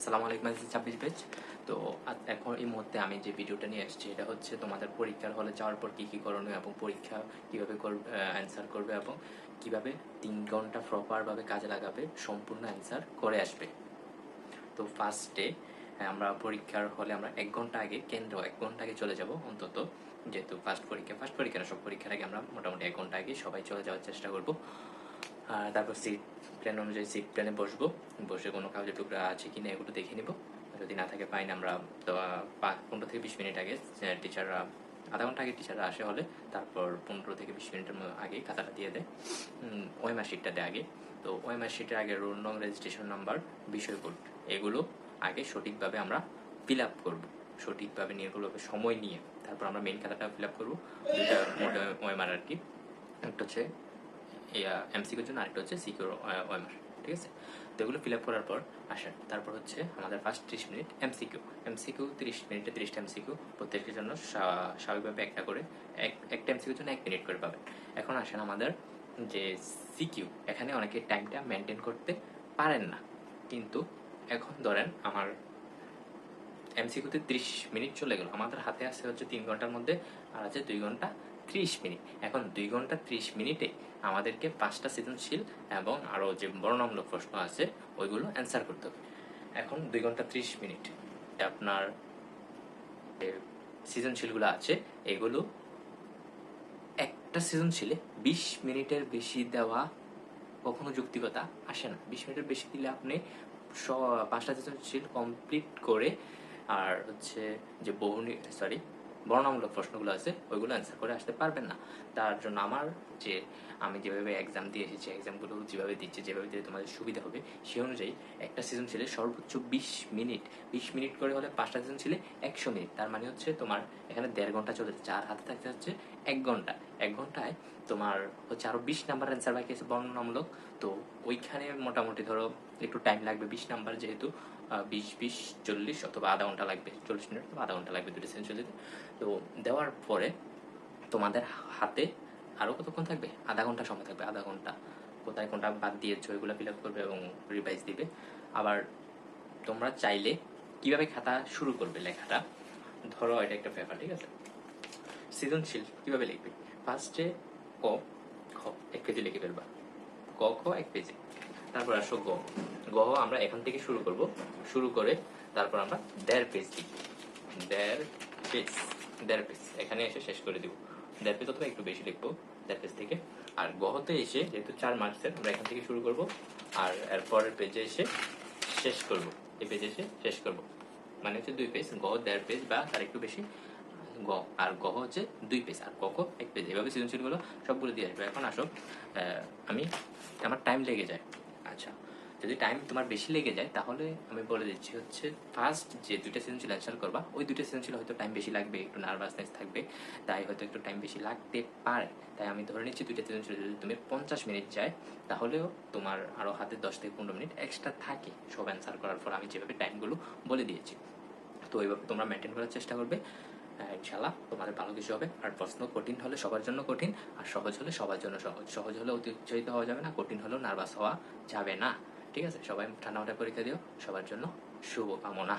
আসসালামু আলাইকুম, 26 পেজ। তো এখন এই মুহূর্তে আমি যে ভিডিওটা নিয়ে এসেছি এটা হচ্ছে তোমাদের পরীক্ষার হলে যাওয়ার পর কী কী করণীয় এবং পরীক্ষা কীভাবে অ্যান্সার করবে এবং কীভাবে 3 ঘন্টা প্রপারভাবে কাজে লাগাবে, সম্পূর্ণ অ্যান্সার করে আসবে। তো ফার্স্টে আমরা পরীক্ষার হলে আমরা 1 ঘন্টা আগে, কেন্দ্র 1 ঘন্টা আগে চলে যাব অন্তত, যেহেতু ফার্স্ট পরীক্ষা না, সব পরীক্ষার আগে আমরা মোটামুটি 1 ঘন্টা আগে সবাই চলে যাওয়ার চেষ্টা করব। তারপর সিট প্ল্যান অনুযায়ী সিট প্ল্যানে বসবো, বসে কোনো কাগজের টুকরা আছে কি না এগুলো দেখে নিব। যদি না থাকে ফাইন, আমরা তো 15 থেকে 20 মিনিট আগে টিচাররা, আধা ঘন্টা আগে টিচাররা আসে হলে, তারপর 15 থেকে 20 মিনিটের আগে খাতাটা দিয়ে দেয়, ওএমআর শিটটা দেয় আগে। তো ওএমআর শিটের আগে রোল নং, রেজিস্ট্রেশন নাম্বার, বিষয় কোড, এগুলো আগে সঠিকভাবে আমরা ফিল আপ করবো, সঠিকভাবে নির্ভুলভাবে সময় নিয়ে। তারপর আমরা মেইন খাতাটা ফিল আপ করবো, দুইটা মোটা ওএমআর আর কি, একটা হচ্ছে এমসিকিউর জন্য, আরেকটা হচ্ছে সিকিউর ওএমআর, ঠিক আছে। তো এগুলো ফিল আপ করার পর আসেন, তারপর হচ্ছে আমাদের ফার্স্ট 30 মিনিট এমসিকিউ 30 মিনিটে 30টা এমসিকিউ, প্রত্যেকের জন্য স্বাভাবিকভাবে একটা করে, একটা এমসিকিউর জন্য 1 মিনিট করে পাবেন। এখন আসেন আমাদের যে সিকিউ, এখানে অনেকে টাইমটা মেনটেন করতে পারেন না, কিন্তু এখন ধরেন আমার এমসিকিউতে 30 মিনিট চলে গেল, আমাদের হাতে আছে হচ্ছে 3 ঘন্টার মধ্যে, আর আছে 2 ঘন্টা 30 মিনিট। এখন 2 ঘন্টা 30 মিনিটে আমাদেরকে 5টা সৃজনশীল এবং আরও যে বর্ণনামূলক প্রশ্ন আছে ওইগুলো অ্যান্সার করতে হবে। এখন 2 ঘন্টা 30 মিনিট আপনার সৃজনশীলগুলো আছে, এগুলো একটা সৃজনশীলে 20 মিনিটের বেশি দেওয়া কখনো যৌক্তিকতা আসে না। 20 মিনিটের বেশি দিলে আপনি 5টা সৃজনশীল কমপ্লিট করে আর হচ্ছে যে বর্ণনামূলক প্রশ্নগুলো আছে ওইগুলো অ্যান্সার করে আসতে পারবেন না। তার জন্য আমি যেভাবে এক্সাম দিয়ে এসেছি, এক্সামগুলো যেভাবে দিচ্ছি, যেভাবে দিলে তোমাদের সুবিধা হবে, সেই অনুযায়ী একটা সৃজনশীলে সর্বোচ্চ 20 মিনিট করে হলে 5টা সৃজনশীলে 100 মিনিট, তার মানে হচ্ছে তোমার এখানে 1.5 ঘন্টা চলে যাচ্ছে, আর হাতে থাকতে হচ্ছে 1 ঘন্টা। 1 ঘন্টায় তোমার হচ্ছে আরও 20 নাম্বার অ্যান্সার বাকি আছে বর্ণনামূলক। তো ওইখানে মোটামুটি ধরো একটু টাইম লাগবে, 20 নাম্বার যেহেতু 20 40 অথবা আধা ঘন্টা লাগবে, 40 মিনিট অথবা আধা ঘন্টা লাগবে দুটো সেঞ্চুরিতে। তো দেওয়ার পরে তোমাদের হাতে আরও কতক্ষণ থাকবে? আধা ঘন্টা সময় থাকবে। আধা ঘন্টা কোথায় কোনটা বাদ দিয়েছো ওইগুলো ফিল আপ করবে এবং রিভাইজ দিবে। আবার তোমরা চাইলে কিভাবে খাতা শুরু করবে লেখাটা, ধরো এটা একটা পেপার, ঠিক আছে, সৃজনশীল কিভাবে লিখবে? ফার্স্টে ক খ 1 পেজে লিখে ফেলবা, ক খ 1 পেজে। তারপর আসো গ, আমরা এখান থেকে শুরু করব, শুরু করে তারপর আমরা 1.5 পেজ লিখব, 1.5 পেজ এখানে এসে শেষ করে দিব। 1.5 পেজ অথবা একটু বেশি লিখবো 1.5 পেজ থেকে। আর গহতে এসে যেহেতু 4 মার্কসের, আমরা এখান থেকে শুরু করব আর এরপরের পেজে এসে শেষ করব, এই পেজে এসে শেষ করব, মানে হচ্ছে 2 পেজ, গহ 1.5 পেজ বা তার একটু বেশি, আর গহ হচ্ছে 2 পেজ, আর ক 1 পেজ, এভাবে সৃজনশীলগুলো সবগুলো দিয়ে আসবে। এখন আসো, আমার টাইম লেগে যায়, আচ্ছা যদি টাইম তোমার বেশি লেগে যায় তাহলে আমি বলে দিচ্ছি হচ্ছে ফার্স্ট যে 2টা সৃজনশীল অ্যান্সার করবা, ওই 2টা সৃজনশীল হয়তো টাইম বেশি লাগবে, একটু নার্ভাসনেস থাকবে, তাই হয়তো একটু টাইম বেশি লাগতে পারে। তাই আমি ধরে নিচ্ছি 2টা সৃজনশীল যদি তুমি 50 মিনিট যায়, তাহলেও তোমার আরও হাতে 10 থেকে 15 মিনিট এক্সট্রা থাকে সব অ্যান্সার করার পর, আমি যেভাবে টাইমগুলো বলে দিয়েছি। তো এইভাবে তোমরা মেনটেন করার চেষ্টা করবে, ইনশাল্লাহ তোমাদের ভালো কিছু হবে। আর প্রশ্ন কঠিন হলে সবার জন্য কঠিন, আর সহজ হলে সবার জন্য সহজ। সহজ হলে অতি উৎসাহিত হওয়া যাবে না, কঠিন হলেও নার্ভাস হওয়া যাবে না, ঠিক আছে। সবাই ঠান্ডা মাথায় পরীক্ষা দিও, সবার জন্য শুভ কামনা।